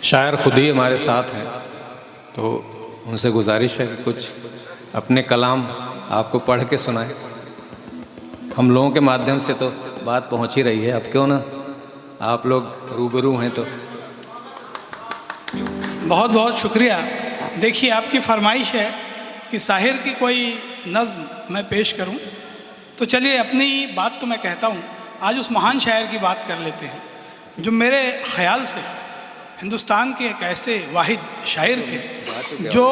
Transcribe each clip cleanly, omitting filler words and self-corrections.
शायर खुद ही हमारे साथ हैं, तो उनसे गुजारिश है कि कुछ अपने कलाम आपको पढ़ के सुनाएं। हम लोगों के माध्यम से तो बात पहुंच ही रही है, अब क्यों ना आप लोग रूबरू हैं तो। बहुत बहुत शुक्रिया। देखिए, आपकी फरमाइश है कि साहिर की कोई नज़्म मैं पेश करूं, तो चलिए अपनी बात तो मैं कहता हूं। आज उस महान शायर की बात कर लेते हैं जो मेरे ख़याल से हिंदुस्तान के एक ऐसे वाहिद शायर थे जो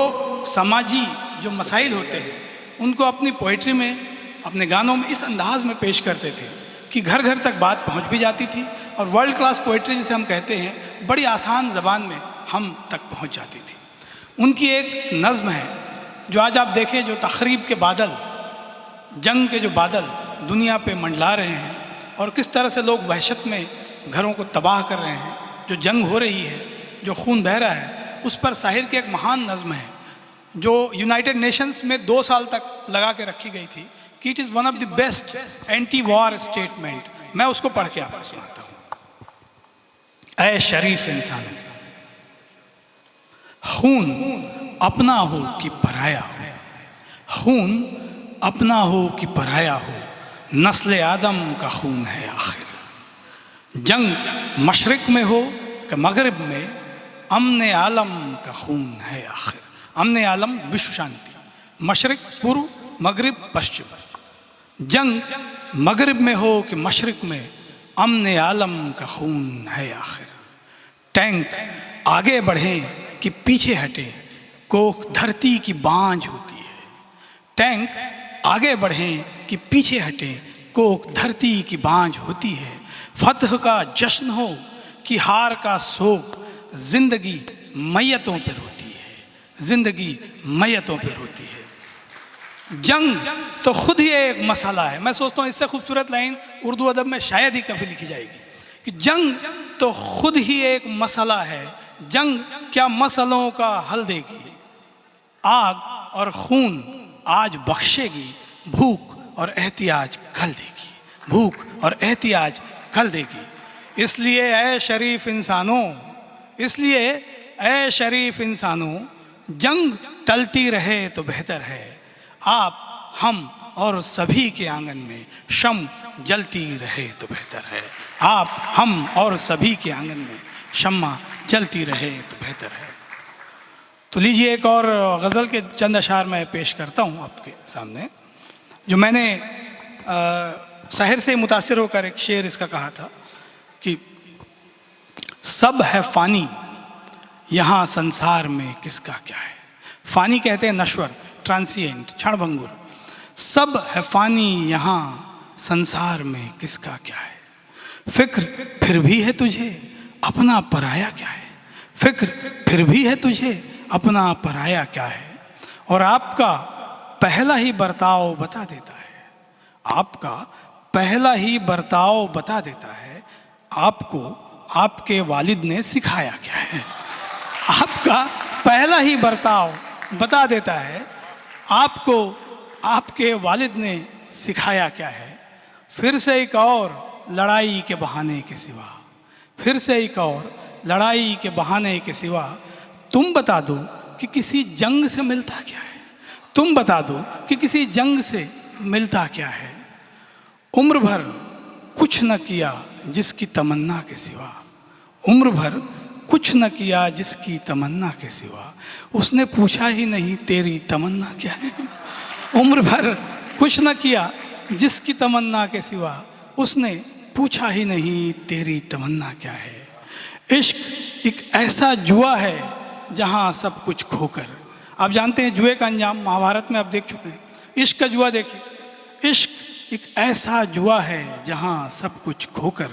समाजी जो मसाइल होते हैं उनको अपनी पोइट्री में, अपने गानों में इस अंदाज में पेश करते थे कि घर घर तक बात पहुंच भी जाती थी और वर्ल्ड क्लास पोइट्री जिसे हम कहते हैं बड़ी आसान ज़बान में हम तक पहुंच जाती थी। उनकी एक नज़्म है जो आज आप देखें, जो तखरीब के बादल, जंग के जो बादल दुनिया पे मंडला रहे हैं और किस तरह से लोग वहशत में घरों को तबाह कर रहे हैं, जो जंग हो रही है, जो खून बह रहा है, उस पर साहिर की एक महान नज़्म है जो यूनाइटेड नेशंस में 2 साल तक लगा के रखी गई थी कि it is one of the best anti war statement. मैं उसको पढ़ के आपको सुनाता हूँ। ऐ शरीफ इंसान, खून अपना हो कि पराया हो, खून अपना हो कि पराया हो, नस्ल आदम का खून है आखिर। जंग मशरिक में हो कि मगरिब में, अमन आलम का खून है आखिर। अमन आलम विश्व शांति, मशरिक पूर्व, मगरिब पश्चिम। जंग मगरिब में हो कि मशरिक में, अमन आलम का खून है आखिर। टैंक आगे बढ़ें कि पीछे हटें, कोख धरती की बांझ होती है। टैंक आगे बढ़ें कि पीछे हटें, कोख धरती की बांझ होती है। फतह का जश्न हो कि हार का सोग, जिंदगी मैयतों पर होती है, जिंदगी मैयतों पर होती है। जंग तो खुद ही एक मसला है। मैं सोचता हूँ इससे खूबसूरत लाइन उर्दू अदब में शायद ही कभी लिखी जाएगी कि जंग तो खुद ही एक मसला है, जंग क्या मसलों का हल देगी। आग और खून आज बख्शेगी, भूख और एहतियाज कल देगी, भूख और एहतियाज कल देगी। इसलिए ऐ शरीफ इंसानों, इसलिए ऐ शरीफ इंसानों, जंग टलती रहे तो बेहतर है। आप, हम और सभी के आंगन में शम जलती रहे तो बेहतर है। आप, हम और सभी के आंगन में शम्मा जलती रहे तो बेहतर है। तो लीजिए एक और गज़ल के चंद अशार मैं पेश करता हूँ आपके सामने, जो मैंने शायर से मुतासिर होकर एक शेर इसका कहा था कि सब है फ़ानी यहाँ संसार में किसका क्या है। फ़ानी कहते हैं नश्वर, ट्रांसिएंट, क्षणभंगुर। सब है फ़ानी यहाँ संसार में किसका क्या है। फ़िक्र फिर भी है तुझे, अपना पराया क्या है। फ़िक्र फिर भी है तुझे, अपना पराया क्या है। और आपका पहला ही बर्ताव बता देता है, आपका पहला ही बर्ताव बता देता है, आपको आपके वालिद ने सिखाया क्या है। आपका पहला ही बर्ताव बता देता है, आपको आपके वालिद ने सिखाया क्या है। फिर से एक और लड़ाई के बहाने के सिवा, फिर से एक और लड़ाई के बहाने के सिवा, तुम बता दो कि किसी जंग से मिलता क्या है। तुम बता दो कि किसी जंग से मिलता क्या है। उम्र भर कुछ न किया जिसकी तमन्ना के सिवा, उम्र भर कुछ न किया जिसकी तमन्ना के सिवा, उसने पूछा ही नहीं तेरी तमन्ना क्या है। उम्र भर कुछ न किया जिसकी तमन्ना के सिवा, उसने पूछा ही नहीं तेरी तमन्ना क्या है। इश्क एक ऐसा जुआ है जहाँ सब कुछ खोकर, आप जानते हैं जुए का अंजाम महाभारत में आप देख चुके हैं। इश्क का जुआ देखिए, इश्क एक ऐसा जुआ है जहाँ सब कुछ खोकर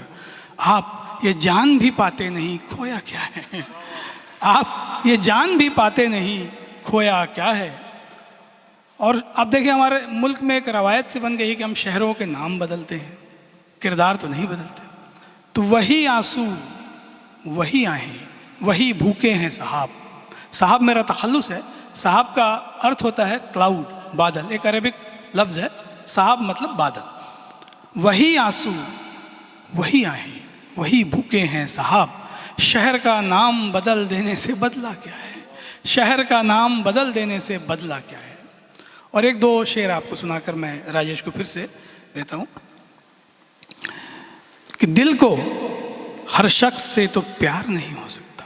आप ये जान भी पाते नहीं खोया क्या है। आप ये जान भी पाते नहीं खोया क्या है। और अब देखिए, हमारे मुल्क में एक रवायत से बन गई कि हम शहरों के नाम बदलते हैं, किरदार तो नहीं बदलते। तो वही आंसू, वही आहें, वही भूखे हैं साहब। साहब मेरा तखल्लुस है। साहब का अर्थ होता है क्लाउड, बादल, एक अरेबिक लफ्ज़ है। साहब मतलब बादल। वही आंसू, वही आहें, वही भूखे हैं साहब, शहर का नाम बदल देने से बदला क्या है, शहर का नाम बदल देने से बदला क्या है। और एक दो शेर आपको सुनाकर मैं राजेश को फिर से देता हूँ कि दिल को हर शख्स से तो प्यार नहीं हो सकता,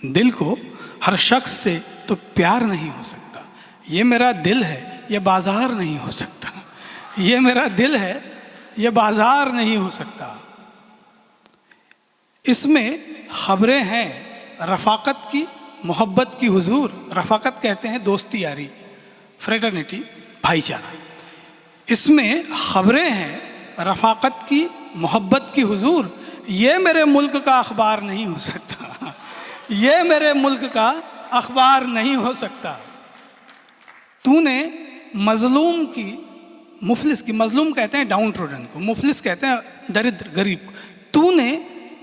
दिल को हर शख्स से तो प्यार नहीं हो सकता। ये मेरा दिल है, ये बाजार नहीं हो सकता, ये मेरा दिल है, ये बाजार नहीं हो सकता। इसमें खबरें हैं रफ़ाकत की, मोहब्बत की हुजूर। रफ़ाकत कहते हैं दोस्ती यारी, फ्रेटर्निटी, भाईचारा। इसमें खबरें हैं रफ़ाकत की, मोहब्बत की हुजूर। ये मेरे मुल्क का अखबार नहीं हो सकता, ये मेरे मुल्क का अखबार नहीं हो सकता। तूने मज़लूम की, मुफलिस की, मज़लूम कहते हैं डाउन ट्रोडन को, मुफलिस कहते हैं दरिद्र गरीब को। तूने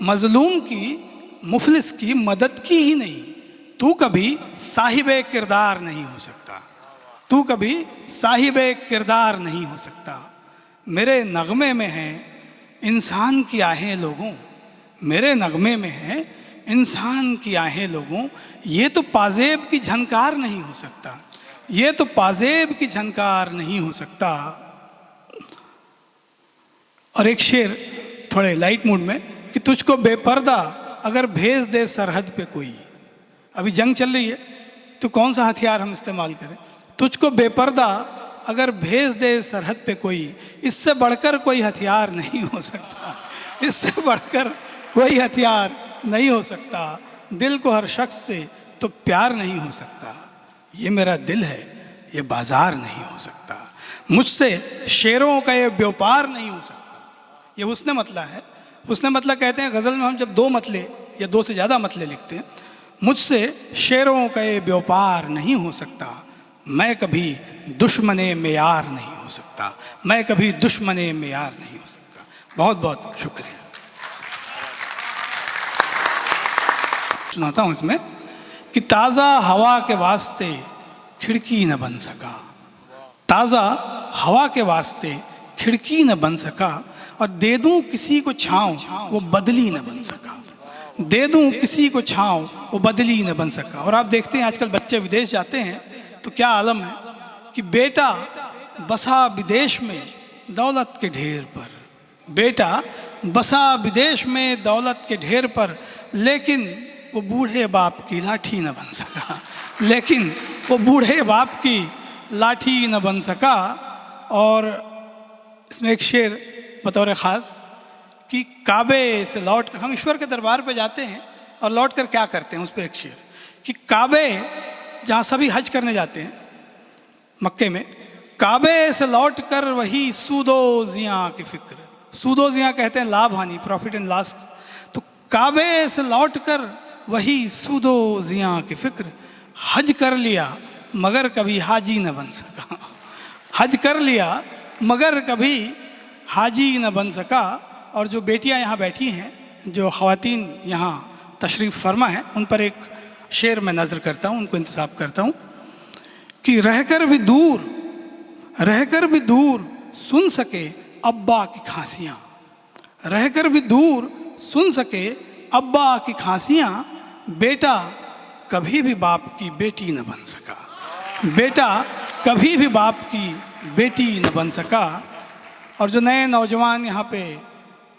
मज़लूम की, मुफलिस की मदद की ही नहीं। तू कभी साहिबे किरदार नहीं हो सकता, तू कभी साहिबे किरदार नहीं हो सकता। मेरे नगमे में है इंसान की आहें लोगों, मेरे नगमे में है इंसान की आहें लोगों। ये तो पाजेब की झनकार नहीं हो सकता, ये तो पाजेब की झनकार नहीं हो सकता। और एक शेर थोड़े लाइट मूड में कि तुझको बेपर्दा अगर भेज दे सरहद पे कोई, अभी जंग चल रही है तो कौन सा हथियार हम इस्तेमाल करें। तुझको बेपर्दा अगर भेज दे सरहद पे कोई, इससे बढ़कर कोई हथियार नहीं हो सकता, इससे बढ़कर कोई हथियार नहीं हो सकता। दिल को हर शख्स से तो प्यार नहीं हो सकता। ये मेरा दिल है, ये बाजार नहीं हो सकता। मुझसे शेरों का ये व्यापार नहीं हो सकता। ये उसने मतला है। उसने मतला कहते हैं गज़ल में हम जब दो मतले या दो से ज़्यादा मतले लिखते हैं। मुझसे शेरों का ये व्यापार नहीं हो सकता। मैं कभी दुश्मने मेयार नहीं हो सकता, मैं कभी दुश्मने मेयार नहीं हो सकता। बहुत बहुत शुक्रिया। सुनाता हूँ इसमें कि ताज़ा हवा के वास्ते खिड़की न बन सका, ताज़ा हवा के वास्ते खिड़की न बन सका। और दे दूँ किसी को छाँव वो बदली न बन सका, दे दूँ किसी को छाँव वो बदली न बन सका। और आप देखते हैं आजकल बच्चे विदेश जाते हैं तो क्या आलम है कि बेटा बसा विदेश में दौलत के ढेर पर, बेटा बसा विदेश में दौलत के ढेर पर, लेकिन वो बूढ़े बाप की लाठी न बन सका, लेकिन वो बूढ़े बाप की लाठी न बन सका। और इसमें एक शेर बतौर ख़ास कि काबे से लौट कर, हम ईश्वर के दरबार पे जाते हैं और लौट कर क्या करते हैं, उस पर एक शेर कि काबे, जहाँ सभी हज करने जाते हैं मक्के में, काबे से लौट कर वही सूदो ज़िया की फ़िक्र, सूदो ज़िया कहते हैं लाभ हानि, प्रॉफिट एंड लॉस। तो काबे से लौट कर वही सूदो ज़िया की फ़िक्र। हज कर लिया मगर कभी हाजी न बन सका, हज कर लिया मगर कभी हाजी न बन सका। और जो बेटियां यहाँ बैठी हैं, जो ख़वातीन यहाँ तशरीफ़ फरमा हैं, उन पर एक शेर मैं नज़र करता हूँ, उनको इंतसाब करता हूँ कि रहकर भी दूर, रहकर भी दूर सुन सके अब्बा की खांसियाँ, रहकर भी दूर सुन सके अब्बा की खांसियाँ। बेटा कभी भी बाप की बेटी न बन सका, बेटा कभी भी बाप की बेटी न बन सका। और जो नए नौजवान यहाँ पे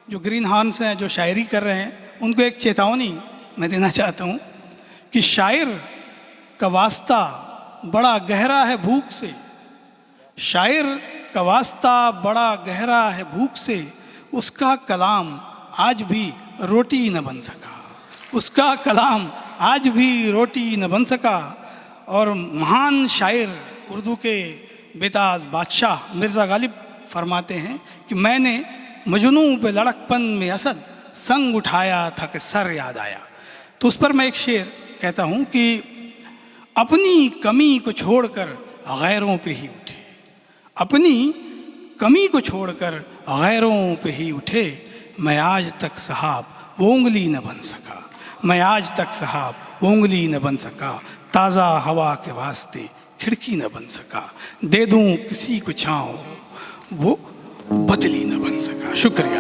जो ग्रीन हॉर्न्स हैं, जो शायरी कर रहे हैं, उनको एक चेतावनी मैं देना चाहता हूँ कि शायर का वास्ता बड़ा गहरा है भूख से, शायर का वास्ता बड़ा गहरा है भूख से। उसका कलाम आज भी रोटी न बन सका, उसका कलाम आज भी रोटी न बन सका। और महान शायर उर्दू के बेताज बादशाह मिर्ज़ा गालिब फरमाते हैं कि मैंने मजनू पे लड़कपन में असद संग उठाया था कि सर याद आया। तो उस पर मैं एक शेर कहता हूँ कि अपनी कमी को छोड़कर गैरों पे ही उठे, अपनी कमी को छोड़कर गैरों पे ही उठे। मैं आज तक साहब वो उंगली न बन सका, मैं आज तक साहब वो उंगली न बन सका। ताज़ा हवा के वास्ते खिड़की न बन सका, दे दूँ किसी को छाँव वो बदली न बन सका। शुक्रिया।